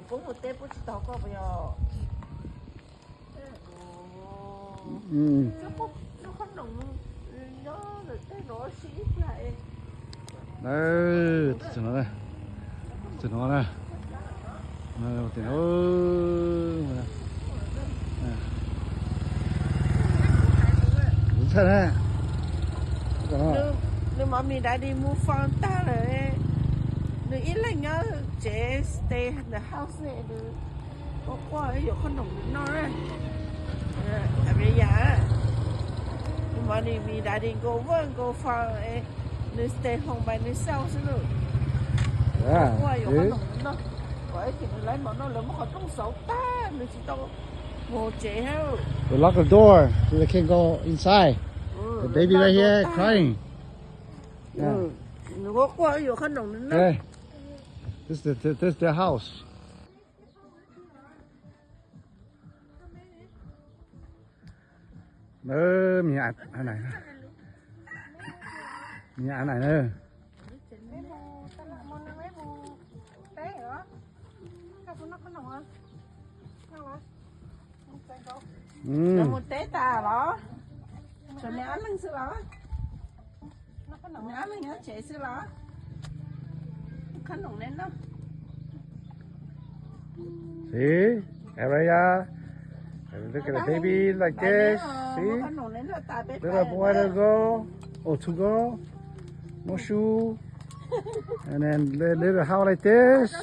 cũng một tép cũng chỉ tao có bây giờ nó không đồng nó rồi cái nó xí lại đấy cho nó đây cho nó này đầu tiên đúng thật đấy nếu mà mình đã đi mua phòng ta rồi nếu ít là nhớ chế stay in the house này được có qua ấy có không đồng nó đấy bây giờ nhưng mà mình đã đi go phòng ấy nếu stay home by yourself nữa qua có không đồng nó vậy thì mình lấy mà nó là mất trong số ta nếu chỉ tao ngồi chế hết. We lock the door so they can't go inside. The baby right here crying. Nó qua có không đồng nó. Okay. This is their house. Nhà này. Nhà này nữa. Nó một té ta đó. Cho mẹ ăn lưng xưa đó. Mẹ ăn lưng nó trẻ xưa đó. Khăn đồng lên đó. See? Araya. Look at the baby like this. See? Little boy to go. Oh, to go. No shoe. And then little house like this.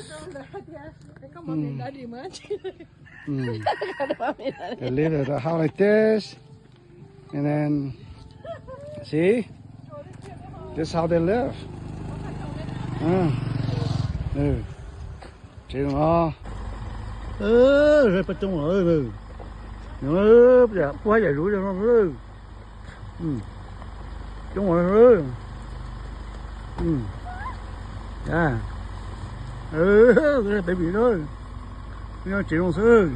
A little house like this. And then, see? This is how they live. Chị nó. Rồi bắt chung rồi. Nữa, bây giờ quá dài rủi cho nó rồi. Chung rồi. Yeah. Cái baby đó. Nó chị nó sư.